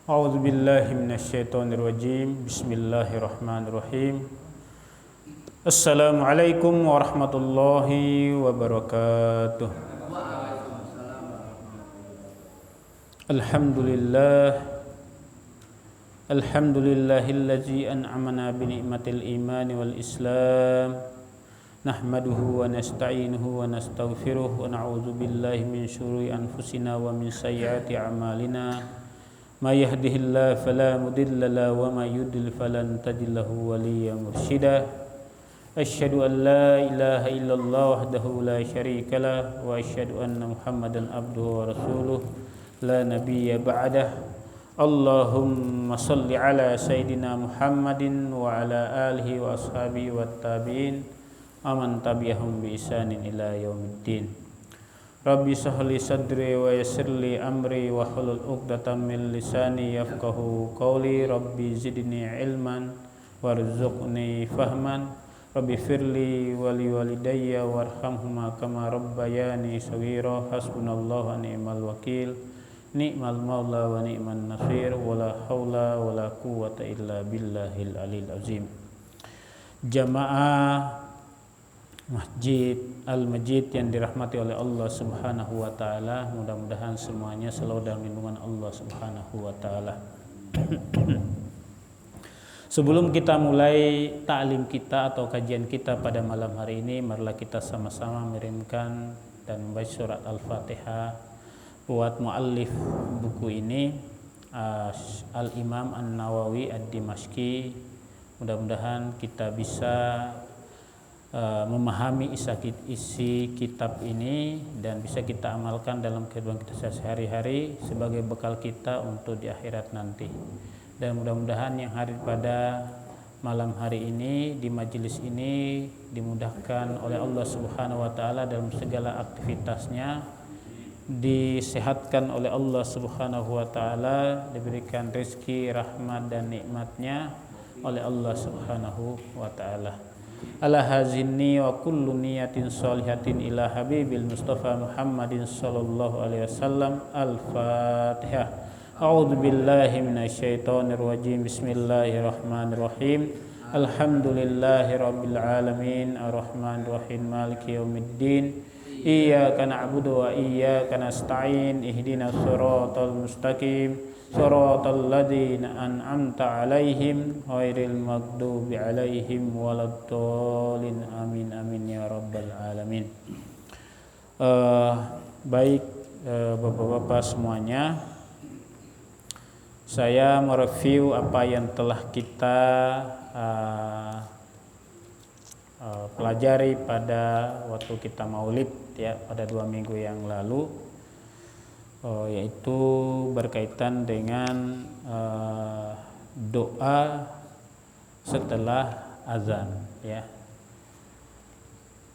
A'udzu billahi minasyaitonir rajim. Bismillahirrahmanirrahim. Assalamualaikum warahmatullahi wabarakatuh. Alhamdulillahillazi an'amana bi ni'matil imani wal islam. Nahmaduhu wa nasta'inuhu wa nastaghfiruh wa na'udzu billahi min syururi anfusina wa min sayyiati a'malina. May yahdihillahu fala mudilla lahu wa may yudlil falan tajid lahu waliyyan mursyida. Asyhadu an la ilaha illallah wahdahu la syarika lah wa asyhadu anna Muhammadan abduhu wa rasuluh la nabiyya ba'dah. Allahumma shalli ala sayyidina Muhammadin wa ala alihi wa ashabihi wat tabi'in aman tabi'ahum bi ihsanin ila yaumiddin. Rabbi sahli sadri wa yassirli amri wa hlul 'uqdatam min lisani yafqahu qawli. Rabbi zidni ilman warzuqni fahman. Rabbi firli wa li walidayya warhamhuma kama rabbayani shaghira. Hasbunallahu wa ni'mal wakil. Ni'mal maula wa ni'man nasir. Wala haula wala quwwata illa billahil aliyil azim. Jamaah Masjid Al-Majid yang dirahmati oleh Allah Subhanahu wa taala, mudah-mudahan semuanya selalu dalam lindungan Allah Subhanahu wa taala. Sebelum kita mulai ta'lim kita atau kajian kita pada malam hari ini, marilah kita sama-sama mengirimkan dan membaca surat Al-Fatihah buat muallif buku ini, Al-Imam An-Nawawi Ad-Dimashqi. Mudah-mudahan kita bisa memahami isi kitab ini dan bisa kita amalkan dalam kehidupan kita sehari-hari sebagai bekal kita untuk di akhirat nanti. Dan mudah-mudahan yang hadir pada malam hari ini di majelis ini dimudahkan oleh Allah Subhanahu wa taala dalam segala aktivitasnya, disehatkan oleh Allah Subhanahu wa taala, diberikan rezeki, rahmat dan nikmatnya oleh Allah Subhanahu wa taala. Ala hazinni wa kullu niyatin sholihatin ila habibil mustafa Muhammadin sallallahu alaihi wasallam. Al-Fatihah. A'udzu billahi minasyaitonir rajim. Bismillahirrahmanirrahim. Alhamdulillahi rabbil alamin arrahmanir rahim maliki yaumiddin. Iyyaka na'budu wa iyyaka nasta'in. Ihdinas siratal mustaqim. Shiratal ladzina an'amta 'alaihim ghairil maghdubi 'alaihim waladdallin. Amin amin ya rabbal alamin. Baik, Bapak-bapak semuanya, saya mereview apa yang telah kita pelajari pada waktu kita maulid ya, pada 2 minggu yang lalu. Yaitu berkaitan dengan doa setelah azan ya.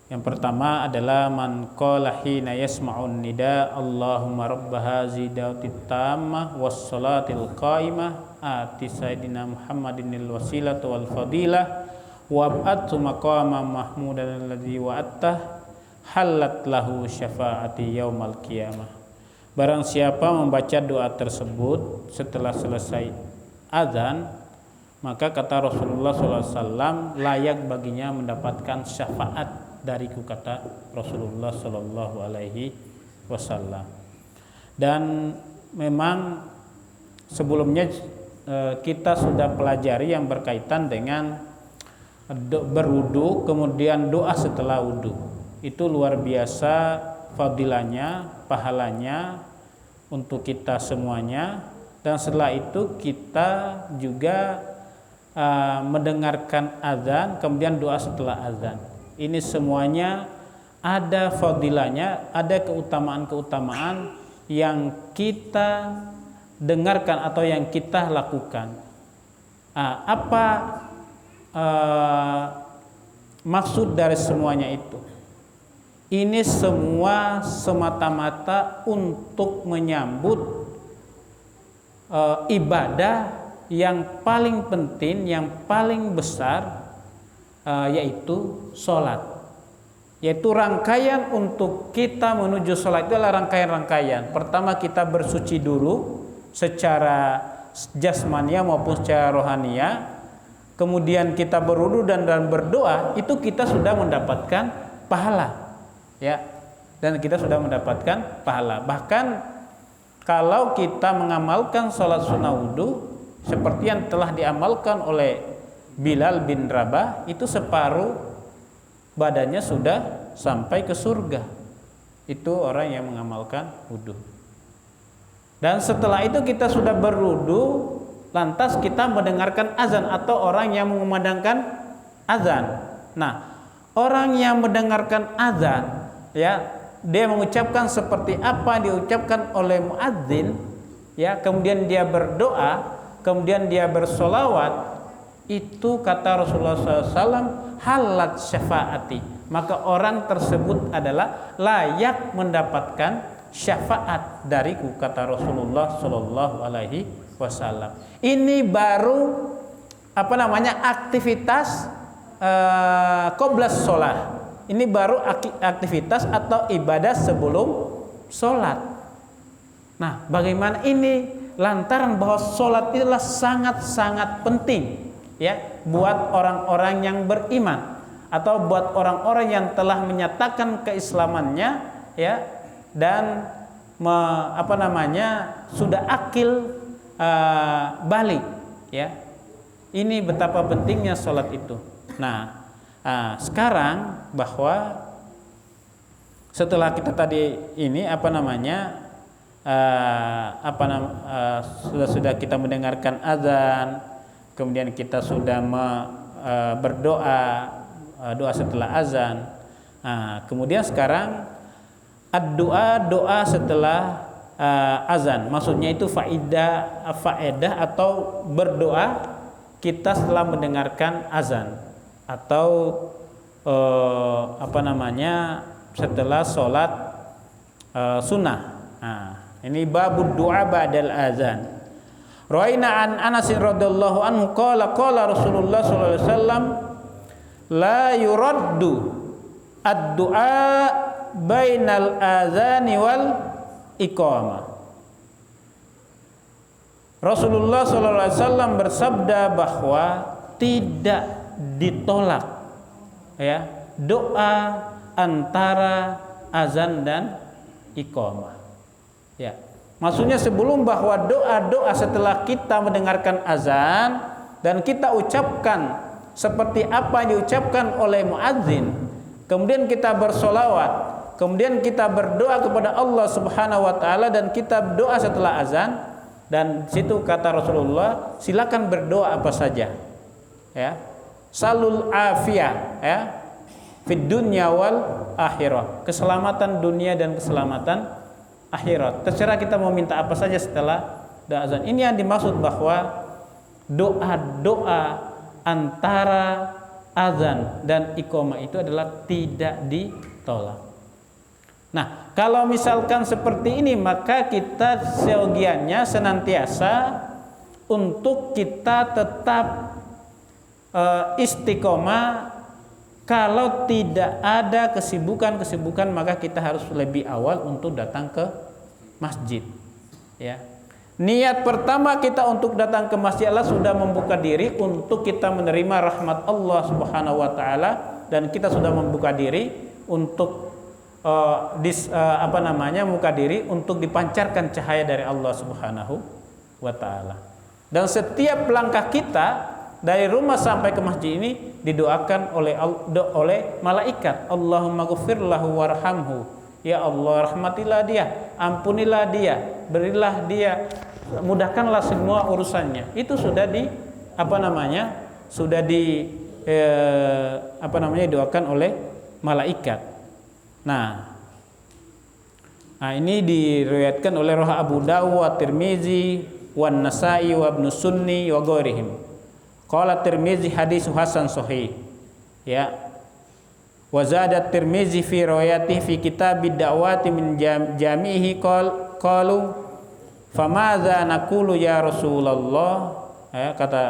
Yang pertama adalah man qala hina yasma'un nida Allahumma rabb hazihi da'watit tammah was salatil qaimah ati sayyidina Muhammadinil wasilata wal fadilah wab'athu maqama mahmudan alladzi wa'attah halat lahu syafaati yaumal qiyamah. Barang siapa membaca doa tersebut setelah selesai azan, maka kata Rasulullah SAW, layak baginya mendapatkan syafaat dariku, kata Rasulullah SAW. Dan memang sebelumnya kita sudah pelajari yang berkaitan dengan berwudu, kemudian doa setelah wudu. Itu luar biasa fadilahnya, pahalanya untuk kita semuanya. Dan setelah itu kita juga mendengarkan azan, kemudian doa setelah azan. Ini semuanya ada fadilahnya, ada keutamaan-keutamaan yang kita dengarkan atau yang kita lakukan. Apa maksud dari semuanya itu? Ini semua semata-mata untuk menyambut ibadah yang paling penting, yang paling besar, yaitu sholat. Yaitu rangkaian untuk kita menuju sholat itu adalah rangkaian-rangkaian. Pertama kita bersuci dulu secara jasmania maupun secara rohania, kemudian kita berwudu dan berdoa, itu kita sudah mendapatkan pahala, ya. Dan kita sudah mendapatkan pahala. Bahkan kalau kita mengamalkan sholat sunnah wudu seperti yang telah diamalkan oleh Bilal bin Rabah, itu separuh badannya sudah sampai ke surga. Itu orang yang mengamalkan wudu. Dan setelah itu kita sudah berwudu, lantas kita mendengarkan azan atau orang yang mengumandangkan azan. Nah, orang yang mendengarkan azan, ya, dia mengucapkan seperti apa diucapkan oleh muadzin, ya, kemudian dia berdoa, kemudian dia bersolawat, itu kata Rasulullah SAW, halat syafaati, maka orang tersebut adalah layak mendapatkan syafaat dariku, kata Rasulullah Sallallahu Alaihi Wasallam. Ini baru aktivitas qoblas sholat. Ini baru aktivitas atau ibadah sebelum sholat. Nah, bagaimana ini? Lantaran bahwa sholat itulah sangat-sangat penting, ya, buat orang-orang yang beriman atau buat orang-orang yang telah menyatakan keislamannya, ya, dan sudah akil balik, ya. Ini betapa pentingnya sholat itu. Nah, sekarang bahwa setelah kita tadi ini sudah kita mendengarkan azan, kemudian kita sudah berdoa, doa setelah azan. Kemudian sekarang doa setelah azan, maksudnya itu faedah atau berdoa kita setelah mendengarkan azan atau setelah sholat sunnah. Ini babud doa ba'dal azan. Rawaina an Anas radhiyallahu anhu qala Rasulullah sallallahu alaihi wasallam la yuraddu ad-du'a bainal azani wal iqamah. Rasulullah sallallahu alaihi wasallam bersabda bahwa tidak ditolak, ya, doa antara azan dan iqamah, ya. Maksudnya sebelum bahwa doa setelah kita mendengarkan azan dan kita ucapkan seperti apa yang diucapkan oleh muadzin, kemudian kita bersolawat, kemudian kita berdoa kepada Allah Subhanahu wa taala dan kita doa setelah azan, dan situ kata Rasulullah, silakan berdoa apa saja, ya. Salul afiyah, ya, fid dunya wal akhirah, keselamatan dunia dan keselamatan akhirat. Terserah kita mau minta apa saja setelah doa azan. Ini yang dimaksud bahwa doa-doa antara azan dan iqamah itu adalah tidak ditolak. Nah, kalau misalkan seperti ini, maka kita seyogianya senantiasa untuk kita tetap istiqomah. Kalau tidak ada kesibukan, maka kita harus lebih awal untuk datang ke masjid, ya. Niat pertama kita untuk datang ke masjid adalah sudah membuka diri untuk kita menerima rahmat Allah Subhanahu wa taala, dan kita sudah membuka diri untuk membuka diri untuk dipancarkan cahaya dari Allah Subhanahu wa taala. Dan setiap langkah kita dari rumah sampai ke masjid ini didoakan oleh malaikat. Allahumma ghfir lahu warhamhu. Ya Allah, rahmatilah dia, ampunilah dia, berilah dia, mudahkanlah semua urusannya. Itu sudah didoakan oleh malaikat. Nah, ini diriwayatkan oleh Abu Dawud, Tirmizi, wan Nasa'i wa Ibnu Sunni wa ghairihim. Qala Tirmizi hadis hasan sahih, ya. Wa zada Tirmizi fi riwayatihi fi kitabid da'wati min jami'ihi qalu famadza naqulu ya Rasulullah, ya, kata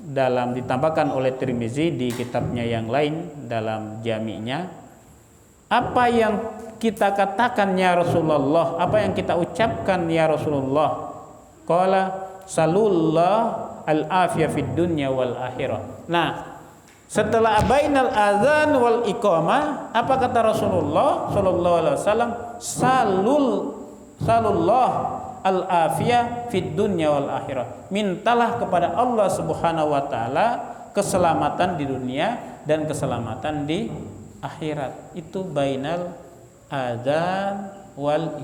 dalam ditambahkan oleh Tirmizi di kitabnya yang lain dalam jami'nya, apa yang kita katakan ya Rasulullah, apa yang kita ucapkan ya Rasulullah? Qala salullah al-afiyah fid dunya wal akhirah. Nah, setelah bainal adzan wal iqamah, apa kata Rasulullah sallallahu alaihi wasallam? Salullah al-afiyah fid dunya wal akhirah. Mintalah kepada Allah Subhanahu wa taala keselamatan di dunia dan keselamatan di akhirat. Itu bainal adzan wal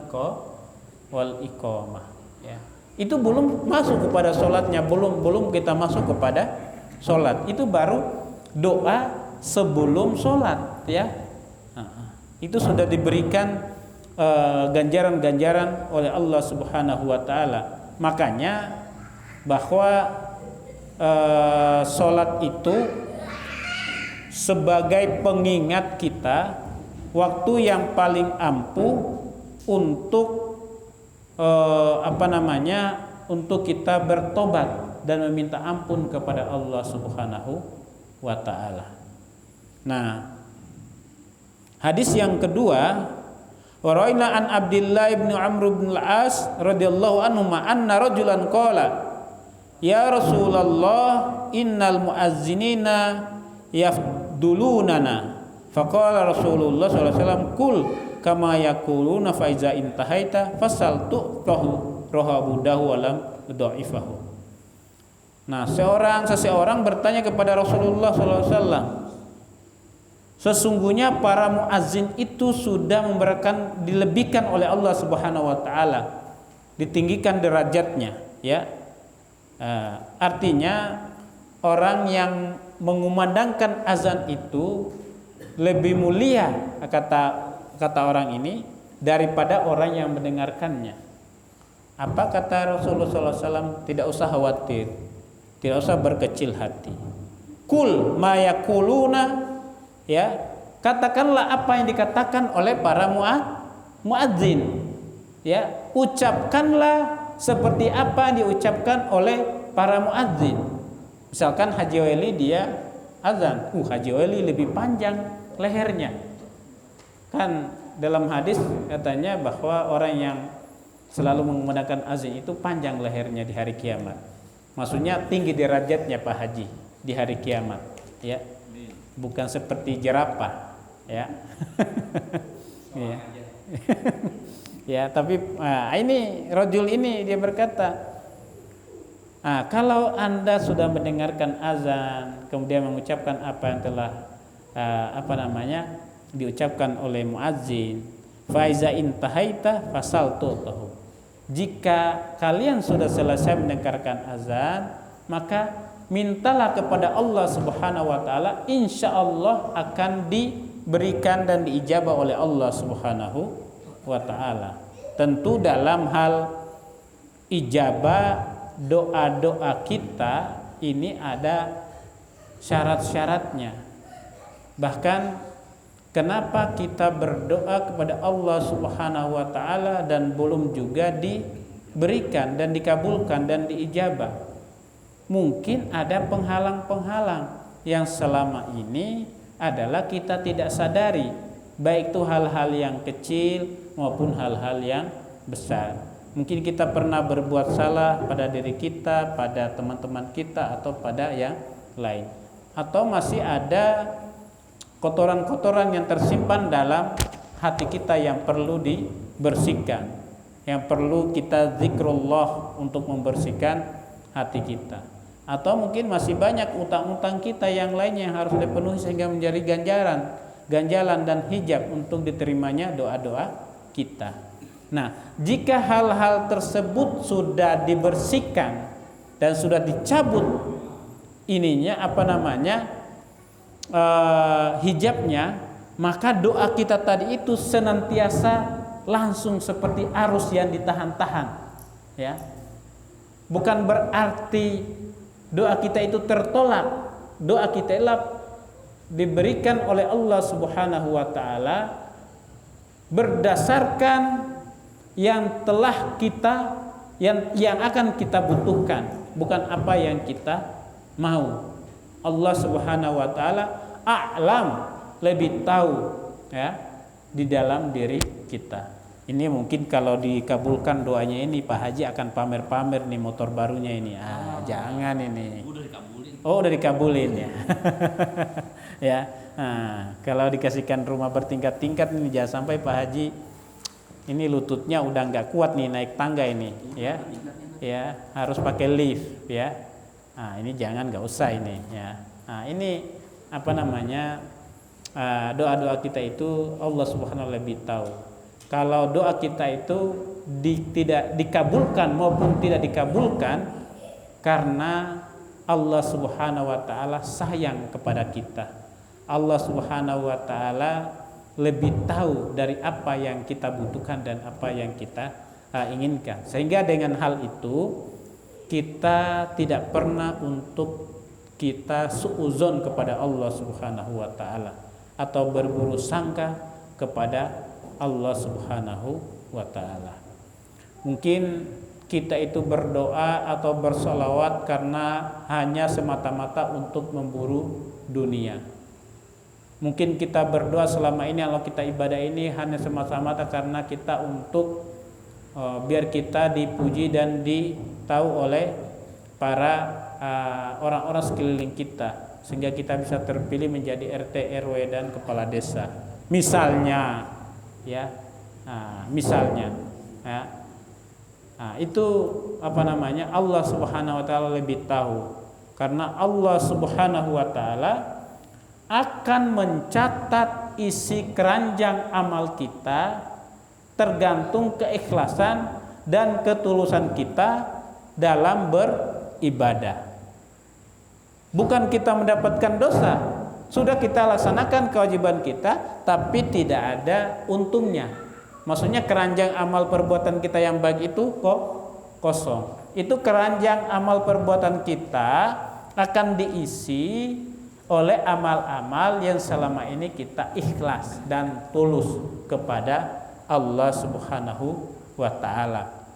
iqamah, ya. Itu belum masuk kepada sholatnya, belum kita masuk kepada sholat. Itu baru doa sebelum sholat, ya. Itu sudah diberikan ganjaran-ganjaran oleh Allah Subhanahu wa taala. Makanya bahwa sholat itu sebagai pengingat kita waktu yang paling ampuh untuk untuk kita bertobat dan meminta ampun kepada Allah Subhanahu wa taala. Nah, hadis yang kedua, waraina an Abdullah bin Amr bin al-As radhiyallahu anhu anna rajulan qala ya Rasulullah innal muazzinina yafdulunana faqala Rasulullah sallallahu alaihi wasallam kul kama yaquluna fa iza intahaita fasaltu rahabu dahu alam dhaifahu. Nah, seseorang bertanya kepada Rasulullah sallallahu alaihi wasallam, sesungguhnya para muazzin itu sudah memberikan, dilebihkan oleh Allah Subhanahu wa taala, ditinggikan derajatnya, ya. Artinya orang yang mengumandangkan azan itu lebih mulia, kata orang ini, daripada orang yang mendengarkannya. Apa kata Rasulullah SAW? Tidak usah khawatir, tidak usah berkecil hati. Kul ma yaquluna, ya, katakanlah apa yang dikatakan oleh para muadzin, ya, ucapkanlah seperti apa yang diucapkan oleh para muadzin. Misalkan Haji Wali dia azan, Haji Wali lebih panjang lehernya. Kan dalam hadis katanya bahwa orang yang selalu menggunakan azan itu panjang lehernya di hari kiamat. Maksudnya tinggi derajatnya Pak Haji di hari kiamat, ya. Bukan seperti jerapah, ya. Ya. Ya, tapi ini rajul ini dia berkata, kalau Anda sudah mendengarkan azan kemudian mengucapkan apa yang telah diucapkan oleh muazzin, faiza intahaita fasaltu. Jika kalian sudah selesai mendengarkan azan, maka mintalah kepada Allah Subhanahu wa taala, insyaallah akan diberikan dan diijabah oleh Allah Subhanahu wa taala. Tentu dalam hal ijabah doa-doa kita ini ada syarat-syaratnya. Bahkan kenapa kita berdoa kepada Allah Subhanahu wa taala dan belum juga diberikan dan dikabulkan dan diijabah? Mungkin ada penghalang-penghalang yang selama ini adalah kita tidak sadari, baik itu hal-hal yang kecil maupun hal-hal yang besar. Mungkin kita pernah berbuat salah pada diri kita, pada teman-teman kita, atau pada yang lain. Atau masih ada kotoran-kotoran yang tersimpan dalam hati kita yang perlu dibersihkan, yang perlu kita zikrullah untuk membersihkan hati kita. Atau mungkin masih banyak utang-utang kita yang lainnya yang harus dipenuhi sehingga menjadi ganjalan dan hijab untuk diterimanya doa-doa kita. Nah, jika hal-hal tersebut sudah dibersihkan dan sudah dicabut hijabnya, maka doa kita tadi itu senantiasa langsung seperti arus yang ditahan-tahan, ya. Bukan berarti doa kita itu tertolak. Doa kita diberikan oleh Allah Subhanahu wa taala berdasarkan yang telah kita yang akan kita butuhkan, bukan apa yang kita mau. Allah Subhanahu wa taala a'lam, lebih tahu, ya, di dalam diri kita. Ini mungkin kalau dikabulkan doanya ini Pak Haji akan pamer-pamer nih motor barunya ini. Jangan ini. Udah dikabulin. Oh, udah dikabulin ya. Ya. Nah, kalau dikasihkan rumah bertingkat-tingkat ini jangan sampai Pak Haji ini lututnya udah nggak kuat nih naik tangga ini, ya. Ya, harus pakai lift, ya. Nah, ini jangan, nggak usah ini, ya. Nah, ini apa namanya? Doa-doa kita itu Allah Subhanahu wa taala lebih tahu. Kalau doa kita itu tidak dikabulkan maupun tidak dikabulkan karena Allah Subhanahu wa taala sayang kepada kita. Allah Subhanahu wa taala lebih tahu dari apa yang kita butuhkan dan apa yang kita inginkan. Sehingga dengan hal itu kita tidak pernah untuk kita suudzon kepada Allah Subhanahu wa taala atau berburuk sangka kepada Allah Subhanahu wa taala. Mungkin kita itu berdoa atau bersolawat karena hanya semata-mata untuk memburu dunia. Mungkin kita berdoa selama ini kalau kita ibadah ini hanya semata-mata karena kita untuk biar kita dipuji dan ditahu oleh para orang-orang sekeliling kita sehingga kita bisa terpilih menjadi RT, RW dan kepala desa. Misalnya, ya, misalnya, ya, itu apa namanya? Allah Subhanahu Wa Taala lebih tahu karena Allah Subhanahu Wa Taala akan mencatat isi keranjang amal kita tergantung keikhlasan dan ketulusan kita dalam beribadah. Bukan kita mendapatkan dosa, sudah kita laksanakan kewajiban kita, tapi tidak ada untungnya. Maksudnya keranjang amal perbuatan kita yang baik itu kok kosong. Itu keranjang amal perbuatan kita akan diisi oleh amal-amal yang selama ini kita ikhlas dan tulus kepada Allah Subhanahu wa taala.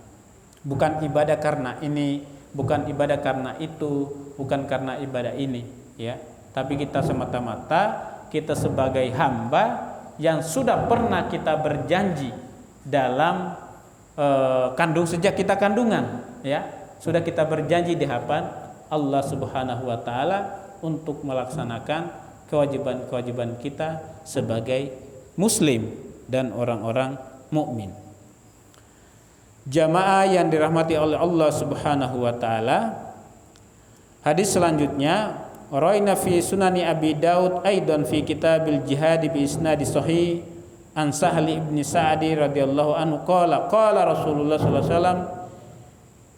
Bukan ibadah karena ini, bukan ibadah karena itu, bukan karena ibadah ini, ya. Tapi kita semata-mata kita sebagai hamba yang sudah pernah kita berjanji dalam sejak kita kandungan, ya. Sudah kita berjanji di hadapan Allah Subhanahu wa taala untuk melaksanakan kewajiban-kewajiban kita sebagai muslim dan orang-orang mukmin. Jamaah yang dirahmati oleh Allah Subhanahu wa taala, hadis selanjutnya Raina fi sunani Abi Daud aidan fi kitabil jihad bi isnadi sahih an Sahli ibn Sa'di radhiyallahu anhu qala Rasulullah sallallahu alaihi wasallam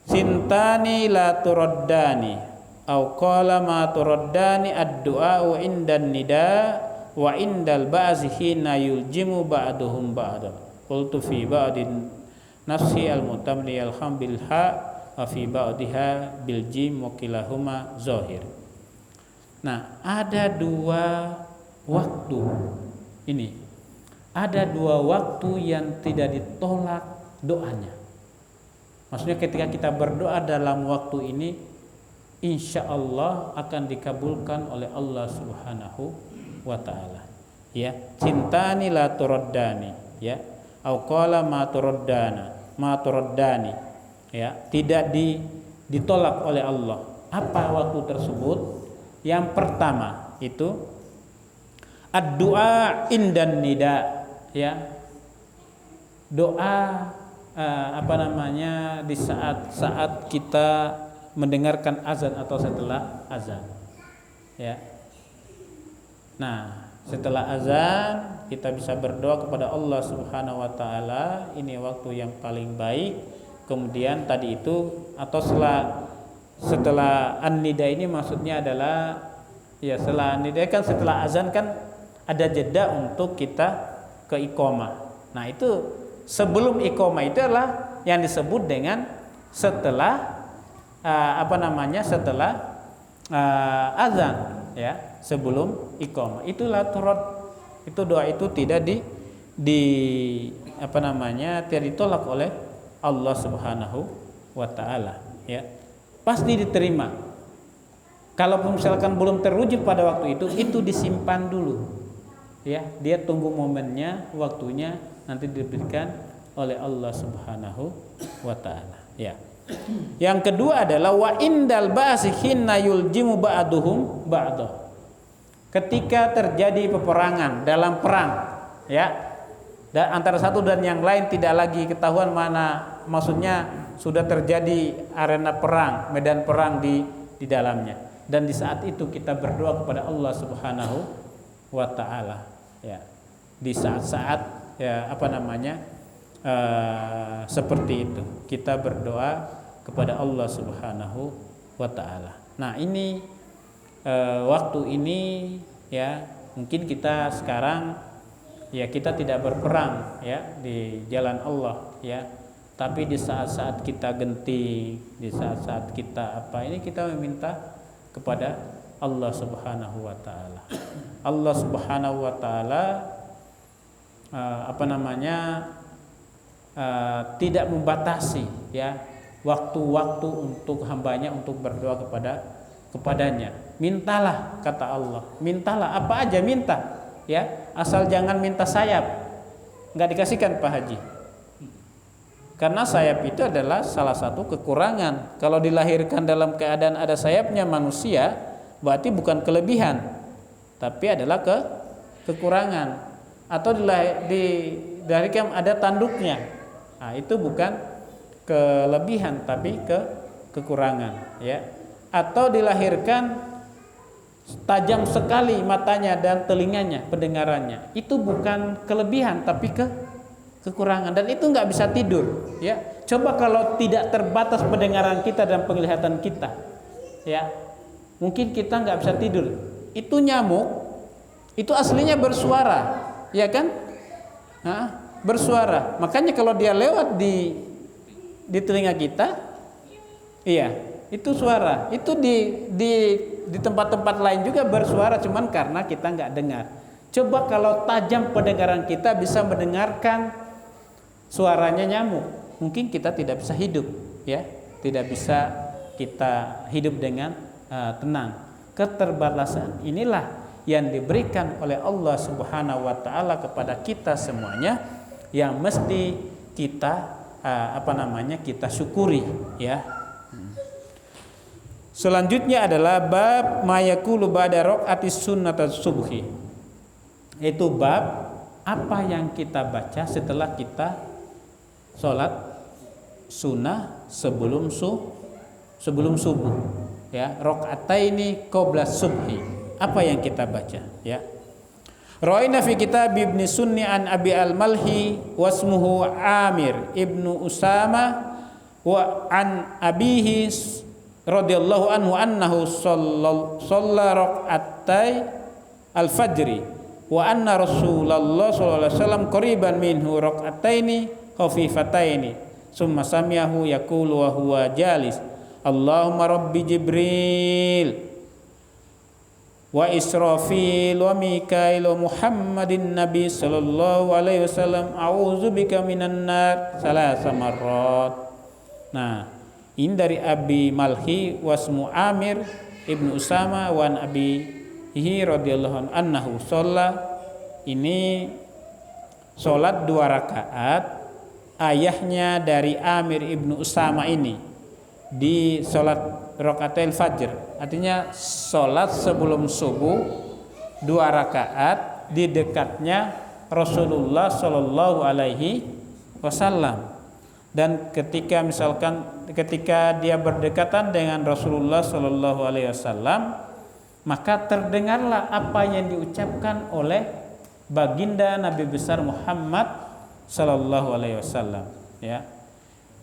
sintani la turaddani au qala ma turaddani ad-du'a indan nida wa indal ba'zi hina yuljimu ba'duhum ba'da qultu fi ba'din nafsi al-mutamli alhamdulillah wa fi ba'diha bil jim wa kilahuma zahir. Nah, ada dua waktu ini. Ada dua waktu yang tidak ditolak doanya. Maksudnya ketika kita berdoa dalam waktu ini, insya Allah akan dikabulkan oleh Allah Subhanahu wa taala. Ya, cintani la turaddani, ya. Au qala ma turaddani. Ya, tidak ditolak oleh Allah. Apa waktu tersebut? Yang pertama itu ad-du'a indan nida, ya. Doa di saat kita mendengarkan azan atau setelah azan, ya. Nah, setelah azan kita bisa berdoa kepada Allah Subhanahu wa taala, ini waktu yang paling baik. Kemudian tadi itu atau setelah an-nida ini maksudnya adalah ya setelah an-nida kan setelah azan kan ada jeda untuk kita ke iqamah. Nah, itu sebelum iqamah itu adalah yang disebut dengan setelah setelah azan, ya, sebelum iqamah. Itulah turut itu doa itu tidak tidak ditolak oleh Allah Subhanahu wa taala, ya. Pasti diterima. Kalau misalkan belum terwujud pada waktu itu disimpan dulu, ya. Dia tunggu momennya, waktunya nanti diberikan oleh Allah Subhanahu wa taala. Ya. Yang kedua adalah wa indal ba'si hinna yuljimu ba'duhum ba'dah. Ketika terjadi peperangan dalam perang, ya, dan antara satu dan yang lain tidak lagi ketahuan mana, maksudnya sudah terjadi arena perang, medan perang di dalamnya. Dan di saat itu kita berdoa kepada Allah Subhanahu wa taala, ya. Di saat-saat seperti itu kita berdoa kepada Allah Subhanahu wa taala. Nah, ini waktu ini ya mungkin kita sekarang ya kita tidak berperang ya di jalan Allah ya, tapi di saat-saat kita genting, di saat-saat kita ini kita meminta kepada Allah Subhanahu wa taala. Allah Subhanahu wa taala tidak membatasi ya waktu-waktu untuk hambanya untuk berdoa kepadanya. Mintalah, kata Allah, mintalah apa aja minta ya, asal jangan minta sayap, nggak dikasihkan Pak Haji, karena sayap itu adalah salah satu kekurangan. Kalau dilahirkan dalam keadaan ada sayapnya manusia berarti bukan kelebihan tapi adalah kekurangan. Atau dilahirkan ada tanduknya, nah, itu bukan kelebihan tapi kekurangan ya. Atau dilahirkan tajam sekali matanya dan telinganya, pendengarannya, itu bukan kelebihan tapi kekurangan, dan itu nggak bisa tidur ya. Coba kalau tidak terbatas pendengaran kita dan penglihatan kita ya, mungkin kita nggak bisa tidur. Itu nyamuk itu aslinya bersuara ya kan, bersuara, makanya kalau dia lewat di telinga kita, iya itu suara. Itu di tempat-tempat lain juga bersuara, cuman karena kita nggak dengar. Coba kalau tajam pendengaran kita bisa mendengarkan suaranya nyamuk, mungkin kita tidak bisa hidup ya, tidak bisa kita hidup dengan tenang. Keterbatasan inilah yang diberikan oleh Allah Subhanahu wa taala kepada kita semuanya, yang mesti kita kita syukuri ya. Selanjutnya adalah bab mayakulu ba'da raqatis sunnatus subhi. Itu bab apa yang kita baca setelah kita sholat sunnah sebelum subuh ya, raqataini qabla subhi. Apa yang kita baca ya. Ra'ayna fi kitab Ibnu Sunni an Abi al-Malhi wasmuhu Amir Ibnu Usama wa an abihi radhiyallahu anhu annahu shalla raq'atay al-fajri wa anna Rasulullah sallallahu alaihi wasallam qariban minhu raq'ataini khafifataini summa sami'ahu yaqulu wa huwa jalis Allahumma rabbi Jibril wa Israfil wa Mikail wa Muhammadin Nabi sallallahu alaihi wasallam a'udzubika minan nar salasa marrat. Nah, ini dari Abi Malhi wasmu Amir Ibnu Usama wan abihi radhiyallahu anhu sholat. Ini sholat 2 rakaat. Ayahnya dari Amir Ibnu Usama ini di sholat rakaatil fajr, artinya sholat sebelum subuh 2 rakaat di dekatnya Rasulullah Shallallahu Alaihi Wasallam. Dan ketika dia berdekatan dengan Rasulullah Shallallahu Alaihi Wasallam, maka terdengarlah apa yang diucapkan oleh baginda Nabi besar Muhammad Shallallahu Alaihi Wasallam. Ya,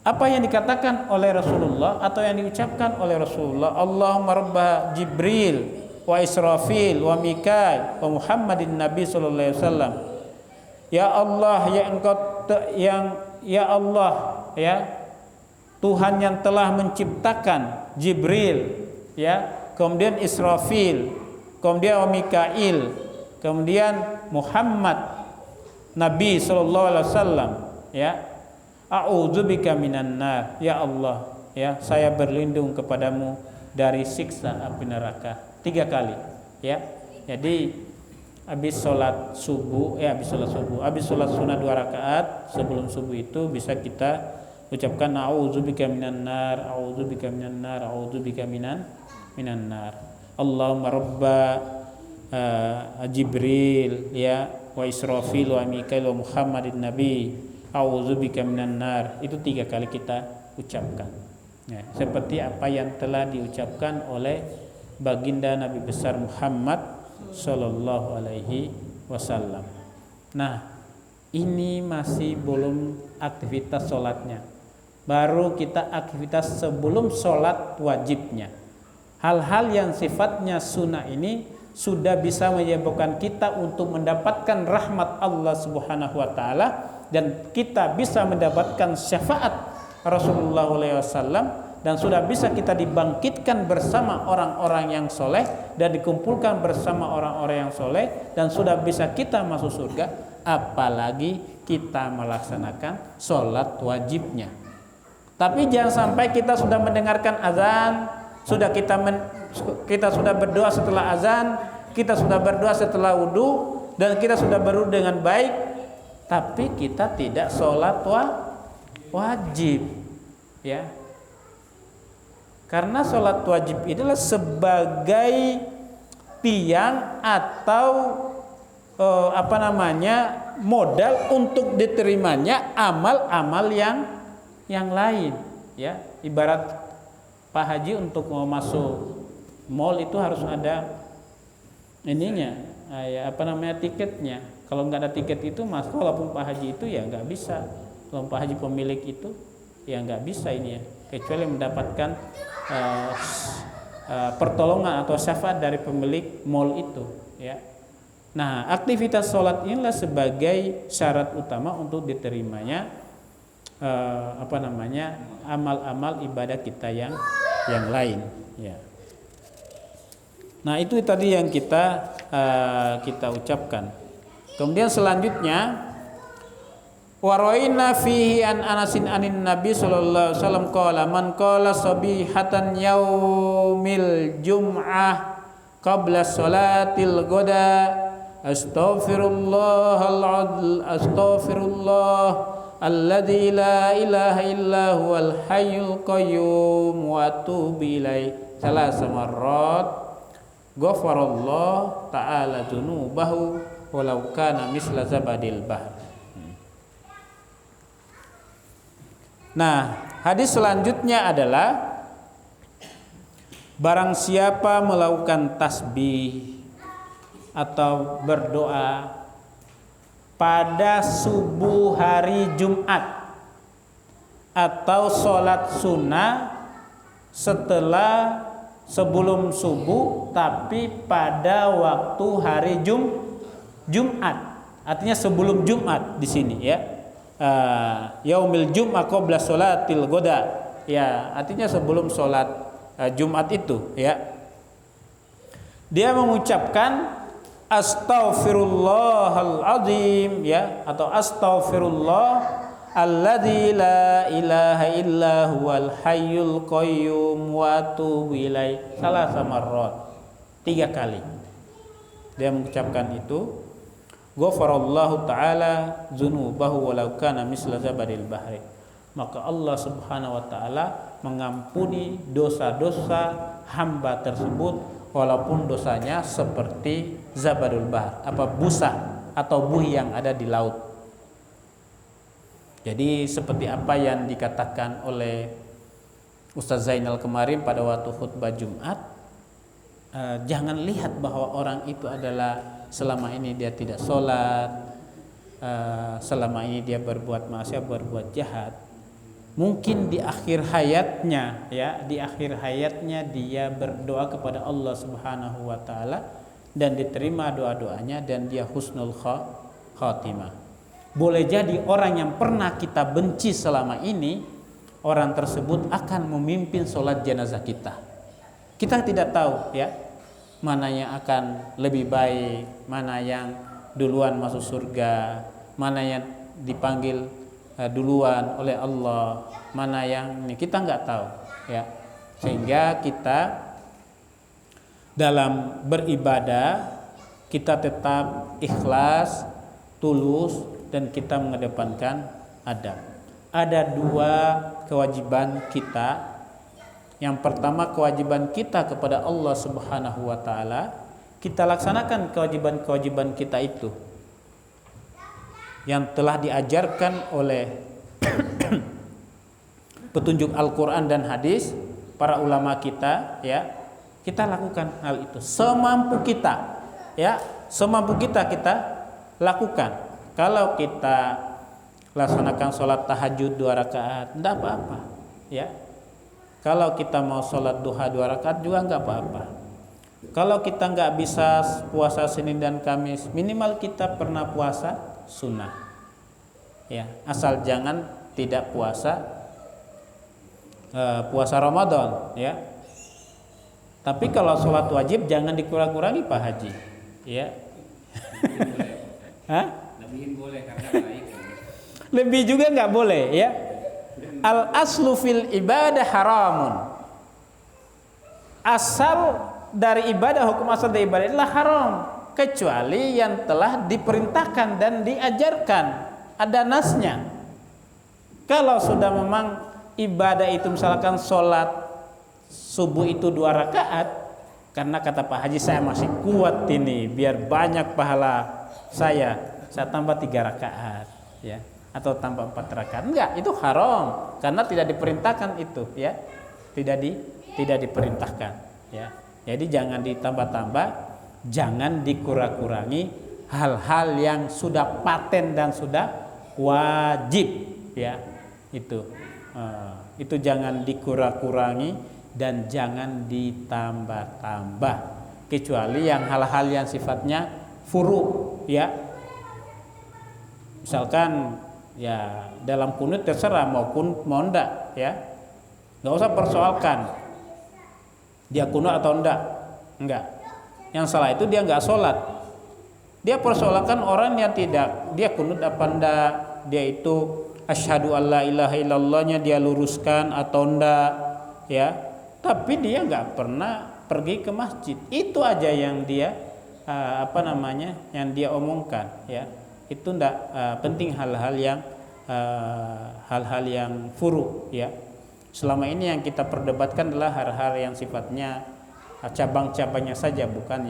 apa yang dikatakan oleh Rasulullah atau yang diucapkan oleh Rasulullah, Allahumma rabba Jibril wa Israfil wa Mikail wa Muhammadin Nabi Shallallahu Alaihi Wasallam. Ya Allah, ya Allah, ya Tuhan yang telah menciptakan Jibril, ya, kemudian Israfil, kemudian Mikail, kemudian Muhammad Nabi sallallahu alaihi wasallam, ya. A'udzubika minan nar, ya Allah, ya, saya berlindung kepadamu dari siksa api neraka 3 kali, ya. Jadi habis sholat subuh, habis sholat sunnah 2 rakaat sebelum subuh itu bisa kita ucapkan a'udzubika minan nar, a'udzubika minan nar, a'udzubika minan nar. Allahumma rabba Jibril ya wa Israfil wa Mikail wa Muhammadin Nabi, a'udzubika minan nar. Itu 3 kali kita ucapkan. Ya, seperti apa yang telah diucapkan oleh baginda Nabi besar Muhammad Sallallahu Alaihi Wasallam. Nah, ini masih belum aktivitas sholatnya. Baru kita aktivitas sebelum sholat wajibnya. Hal-hal yang sifatnya sunnah ini sudah bisa menyebabkan kita untuk mendapatkan rahmat Allah Subhanahu Wa Taala dan kita bisa mendapatkan syafaat Rasulullah SAW. Dan sudah bisa kita dibangkitkan bersama orang-orang yang soleh dan dikumpulkan bersama orang-orang yang soleh dan sudah bisa kita masuk surga, apalagi kita melaksanakan sholat wajibnya. Tapi jangan sampai kita sudah mendengarkan azan, kita sudah berdoa setelah azan, kita sudah berdoa setelah wudhu, dan kita sudah berwudhu dengan baik, tapi kita tidak sholat wajib, ya. Karena sholat wajib itulah sebagai tiang atau modal untuk diterimanya amal-amal yang lain, ya. Ibarat Pak Haji untuk mau masuk mall itu harus ada tiketnya. Kalau nggak ada tiket itu walaupun Pak Haji itu ya nggak bisa. Kalau Pak Haji pemilik itu ya nggak bisa ini ya, kecuali mendapatkan pertolongan atau syafaat dari pemilik mall itu, ya. Nah, aktivitas sholat inilah sebagai syarat utama untuk diterimanya amal-amal ibadah kita yang lain, ya. Nah, itu tadi yang kita ucapkan. Kemudian selanjutnya waraina fihi an Anasin anin Nabi sallallahu alaihi wasallam qala man qala sabihatan yaumil jum'ah qabla salatil ghada astaghfirullah alladzi la ilaha illa huwal hayyul qayyum wa atubu ilaih salasa marrat ghafarallahu ta'ala dzunubahu walau kana misla zabadil bahr. Nah, hadis selanjutnya adalah barang siapa melakukan tasbih atau berdoa pada subuh hari Jumat atau sholat sunnah sebelum subuh tapi pada waktu hari Jumat, artinya sebelum Jumat di sini, ya. Yaumil jum'ah qabla sholatil ghada, ya, artinya sebelum sholat Jumat itu, ya. Dia mengucapkan astaghfirullahaladzim, ya, atau astaghfirullah alladzi la ilaha illa huwal hayyul qayyum wa atubu ilaih salasa marrat, 3 kali dia mengucapkan itu. Ghafarallahu ta'ala dzunubahu walau kana misla zabadil bahri, maka Allah Subhanahu wa taala mengampuni dosa-dosa hamba tersebut walaupun dosanya seperti zabadul bahr, busa atau buih yang ada di laut. Jadi seperti apa yang dikatakan oleh Ustaz Zainal kemarin pada waktu khutbah Jumat, jangan lihat bahwa orang itu adalah selama ini dia tidak sholat, selama ini dia berbuat maksiat, berbuat jahat. Mungkin di akhir hayatnya, ya, dia berdoa kepada Allah Subhanahu wa taala dan diterima doa-doanya dan dia husnul khatimah. Boleh jadi orang yang pernah kita benci selama ini, orang tersebut akan memimpin sholat jenazah kita. Kita tidak tahu, ya, mana yang akan lebih baik, mana yang duluan masuk surga, mana yang dipanggil duluan oleh Allah, mana yang ini kita nggak tahu, ya. Sehingga kita dalam beribadah kita tetap ikhlas, tulus, dan kita mengedepankan adab. Ada dua kewajiban kita. Yang pertama, kewajiban kita kepada Allah Subhanahu wa taala. Kita laksanakan kewajiban-kewajiban kita itu yang telah diajarkan oleh petunjuk Al-Qur'an dan hadis para ulama kita, ya. Kita lakukan hal itu semampu kita, ya, semampu kita lakukan. Kalau kita laksanakan sholat tahajud 2 rakaat, tidak apa-apa, ya. Kalau kita mau sholat duha 2 rakaat juga nggak apa-apa. Kalau kita nggak bisa puasa Senin dan Kamis, minimal kita pernah puasa sunnah, ya. Asal jangan tidak puasa Ramadan, ya. Tapi kalau sholat wajib jangan dikurang-kurangi Pak Haji, ya. Hah? Lebihin boleh karena baik. Lebih juga nggak boleh, ya. Al aslu fil ibadah haramun. Asal dari ibadah, hukum asal dari ibadah adalah haram, kecuali yang telah diperintahkan dan diajarkan, ada nasnya. Kalau sudah memang ibadah itu misalkan sholat subuh itu 2 rakaat, karena kata Pak Haji saya masih kuat ini, biar banyak pahala saya tambah 3 rakaat, ya, atau tambah 4 rakaat. Enggak, itu haram karena tidak diperintahkan itu, ya. Tidak diperintahkan, ya. Jadi jangan ditambah-tambah, jangan dikurang-kurangi hal-hal yang sudah paten dan sudah wajib, ya. Itu jangan dikurang-kurangi dan jangan ditambah-tambah, kecuali yang hal-hal yang sifatnya furu, ya. Misalkan ya dalam kunut terserah mau enggak, ya. Enggak usah persoalkan dia kunut atau enggak. Yang salah itu dia enggak sholat. Dia persoalkan orang yang tidak, dia kunut apa enggak, dia itu asyhadu alla ilaha illallahnya dia luruskan atau enggak, ya. Tapi dia enggak pernah pergi ke masjid. Itu aja yang dia yang dia omongkan, ya. Itu enggak penting hal-hal yang furu, ya. Selama ini yang kita perdebatkan adalah hal-hal yang sifatnya cabang-cabangnya saja, bukan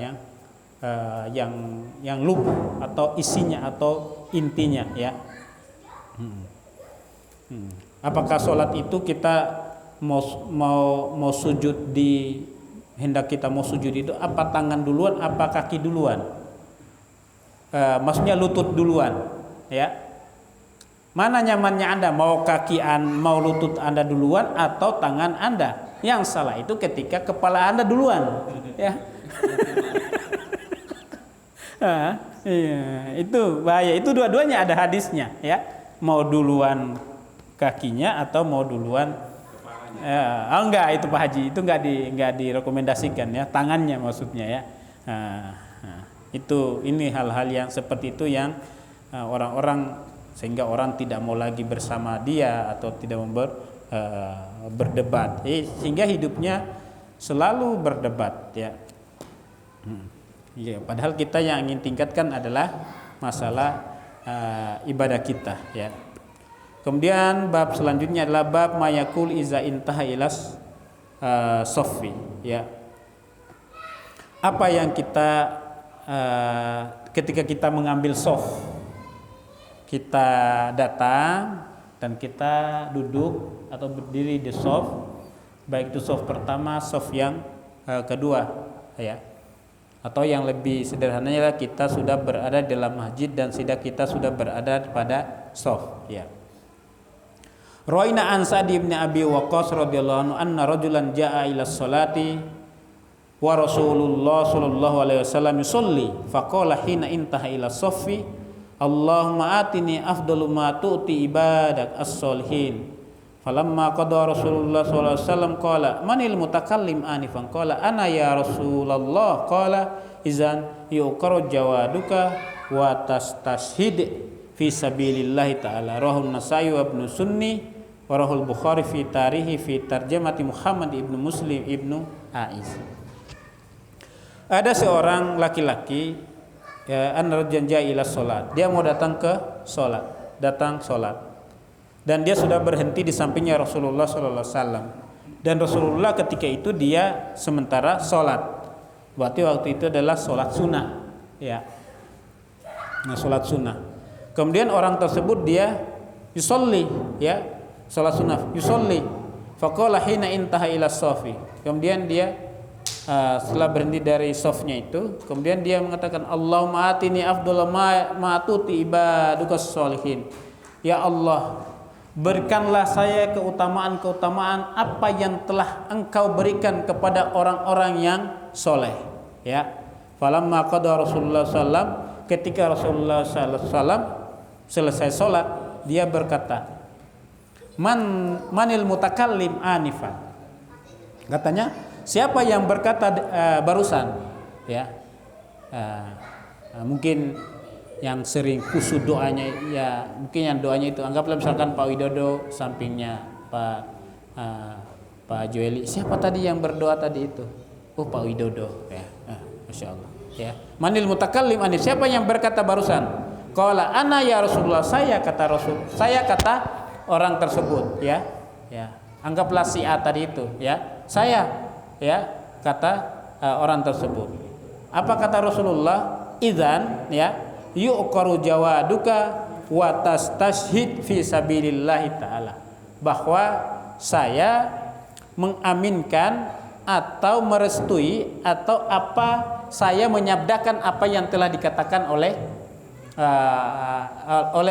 yang lubuh atau isinya atau intinya, ya. Apakah sholat itu kita mau sujud hendak kita mau sujud itu apa tangan duluan apa kaki duluan? Maksudnya lutut duluan, ya. Mana nyamannya Anda, mau mau lutut Anda duluan atau tangan Anda? Yang salah itu ketika kepala Anda duluan, ya. Iya, itu bahaya. Itu dua-duanya ada hadisnya, ya. Mau duluan kakinya atau mau duluan enggak, itu Pak Haji, itu enggak direkomendasikan, ya. Tangannya maksudnya, ya. Ini hal-hal yang seperti itu yang orang-orang, sehingga orang tidak mau lagi bersama dia atau tidak mau berdebat, sehingga hidupnya selalu berdebat, ya. Ya, padahal kita yang ingin tingkatkan adalah masalah ibadah kita, ya. Kemudian bab selanjutnya adalah bab mayakul iza intaha ilas sofi, ya. Apa yang kita ketika kita mengambil sof, kita datang dan kita duduk atau berdiri di sof, baik itu sof pertama, sof yang kedua, ya. Atau yang lebih sederhananya adalah kita sudah berada dalam masjid dan kita sudah berada pada sof, ya. Roina an Sa'd bin Abi Waqqas radhiyallahu anhu anna rajulan jaa ila sholati wa Rasulullah sallallahu alaihi wasallam yusolli faqala hina intaha ila soffi Allahumma atini afdalu ma tu'ti ibadak as-solihin. Falamma qada Rasulullah sallallahu alaihi wasallam qala manil mutakallim anifan qala ana ya Rasulullah qala izan yuqra jawaduka wa tastashhid fi sabilillah ta'ala. Rahul Nasai wa Ibnu Sunni wa rahul Bukhari fi tarihi fi tarjamati Muhammad ibnu Muslim ibnu Aiz. Ada seorang laki-laki ya an rajulan jaa ila salat. Dia mau datang ke salat, datang salat. Dan dia sudah berhenti di sampingnya Rasulullah sallallahu alaihi wasallam. Dan Rasulullah ketika itu dia sementara salat. Berarti waktu itu adalah salat sunnah, ya. Nah, salat sunnah. Kemudian orang tersebut dia yusolli, ya, salat sunnah, yusolli. Faqala hina intaha ila shafi. Kemudian dia setelah berhenti dari safnya itu, kemudian dia mengatakan Allahumma atini afdhala ma atuti ibadukas sholihin. Ya Allah, berikanlah saya keutamaan-keutamaan apa yang telah Engkau berikan kepada orang-orang yang soleh. Ya. Falamma qada Rasulullah sallam, ketika Rasulullah sallam selesai sholat, dia berkata, manil mutakallim anifan. Katanya, siapa yang berkata barusan, ya, mungkin yang sering khusyuk doanya, ya mungkin yang doanya itu anggaplah misalkan Pak Widodo sampingnya Pak Joeli. Siapa tadi yang berdoa tadi itu? Oh, Pak Widodo, ya, masya Allah. Ya, manil mutakallim anif. Siapa yang berkata barusan? Qala ana ya Rasulullah. Saya kata Rasul. Saya kata orang tersebut, ya, ya. Anggaplah si A tadi itu, ya. Saya, ya, kata orang tersebut. Apa kata Rasulullah? Idzan, ya, yuqaru jawaduka wa tastashhid fi sabilillah taala. Bahwa saya mengaminkan atau merestui atau saya menyabdakan apa yang telah dikatakan oleh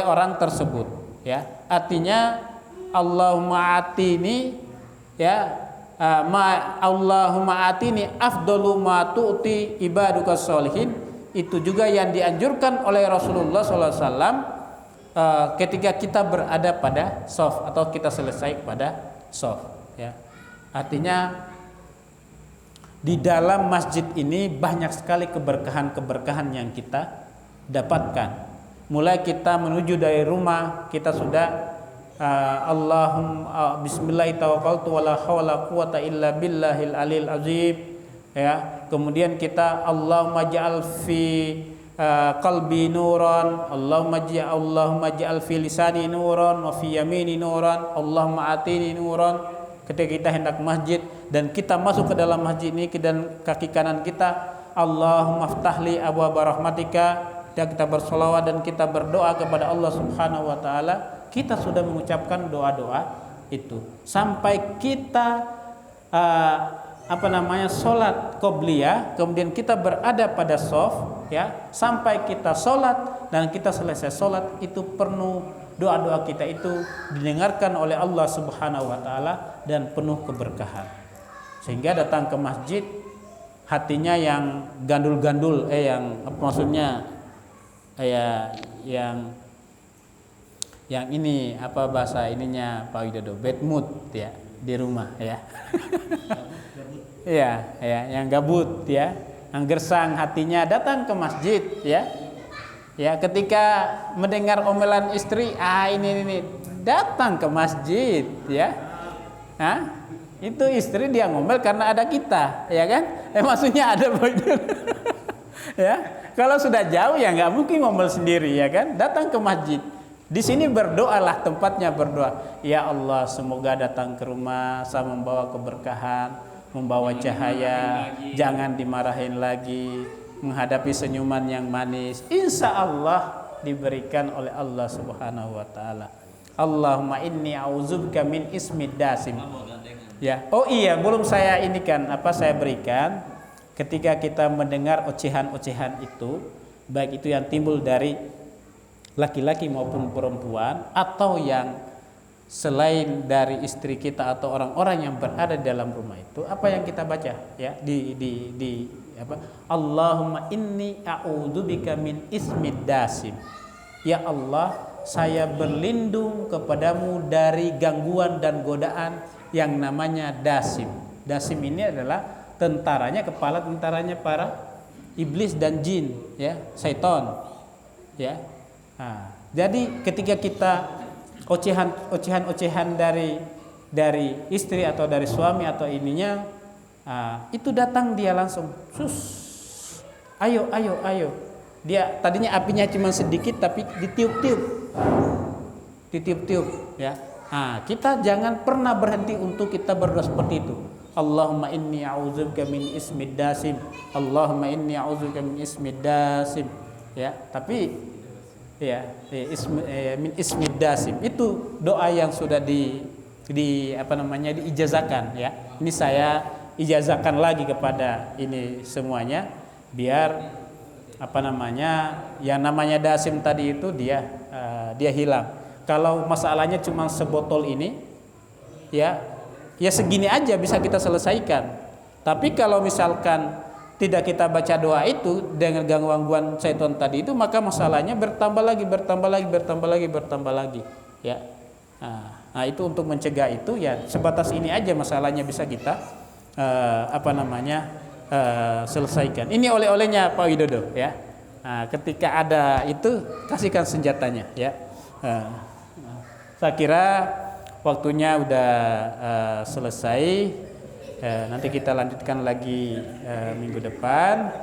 orang tersebut, ya. Artinya Allahumma atini, ya, Allahumma atini afdalu ma tu'ti ibadukas sholihin. Itu juga yang dianjurkan oleh Rasulullah SAW ketika kita berada pada shaf atau kita selesai pada shaf, ya. Artinya di dalam masjid ini banyak sekali keberkahan-keberkahan yang kita dapatkan. Mulai kita menuju dari rumah, kita sudah Allahumma bismillah tawakkaltu wala haula quwata illa billahil alil azim, ya. Kemudian kita Allahumma ja'al fi qalbi nuran, Allahumma ja'al fi lisani nuran wa fi yamini nuran, Allahumma atini nuran. Ketika kita hendak masjid dan kita masuk ke dalam masjid ini, dan kaki kanan kita Allahumma ftahli abwaaba rahmatika, dan kita bersolawat dan kita berdoa kepada Allah Subhanahu wa taala. Kita sudah mengucapkan doa-doa itu sampai kita sholat qobliyah, kemudian kita berada pada shaf, ya, sampai kita sholat dan kita selesai sholat itu penuh doa-doa kita itu didengarkan oleh Allah Subhanahu wa taala dan penuh keberkahan. Sehingga datang ke masjid hatinya yang gandul-gandul, yang ini apa bahasa ininya Pak Widodo, bad mood, ya, di rumah, ya. Ya, yang gabut, ya, yang gersang hatinya datang ke masjid, ya. Ya, ketika mendengar omelan istri, ini datang ke masjid, ya. Itu istri dia ngomel karena ada kita, ya kan? Maksudnya ada begitu. Ya, kalau sudah jauh ya nggak mungkin ngomel sendiri, ya kan? Datang ke masjid. Di sini berdoalah, tempatnya berdoa. Ya Allah, semoga datang ke rumah saya membawa keberkahan, membawa cahaya, jangan dimarahin lagi, menghadapi senyuman yang manis. Insya Allah diberikan oleh Allah Subhanahu wa taala. Allahumma inni a'udzubika min ismid dasim. Ya. Oh iya, belum saya saya berikan ketika kita mendengar ocehan-ocehan itu, baik itu yang timbul dari laki-laki maupun perempuan atau yang selain dari istri kita atau orang-orang yang berada di dalam rumah itu, apa yang kita baca, ya, Allahumma inni a'udzubika min ismid dasim. Ya Allah, saya berlindung kepadamu dari gangguan dan godaan yang namanya dasim. Dasim ini adalah kepala tentaranya para iblis dan jin, ya, syaitan, ya. Jadi ketika kita ocehan dari istri atau dari suami atau ininya, itu datang dia langsung, ayo, Dia tadinya apinya cuma sedikit tapi ditiup-tiup ya. Nah, kita jangan pernah berhenti untuk kita berdoa seperti itu. Allahumma inni a'udzubika min ismid dasim. Allahumma inni a'udzubika min ismid dasim. Ya, tapi ya, min ismid dasim itu doa yang sudah diijazahkan ya. Ini saya ijazahkan lagi kepada ini semuanya biar yang namanya dasim tadi itu dia hilang. Kalau masalahnya cuma sebotol ini, ya segini aja bisa kita selesaikan. Tapi kalau misalkan tidak kita baca doa itu dengan gangguan syaitan tadi itu, maka masalahnya bertambah lagi, ya. Nah, itu untuk mencegah itu ya sebatas ini aja masalahnya bisa kita selesaikan. Ini oleh-olehnya Pak Widodo, ya. Nah, ketika ada itu kasihkan senjatanya, ya. Saya kira waktunya udah selesai. Nanti kita lanjutkan lagi minggu depan.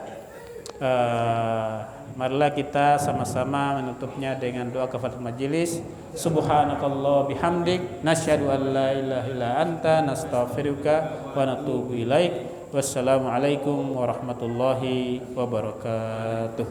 Marilah kita sama-sama menutupnya dengan doa kafaratul majelis. Subhanakallah bihamdik, nasyhadu an la ilaha illa anta, nastaghfiruka wa natubu ilaik. Wassalamualaikum warahmatullahi wabarakatuh.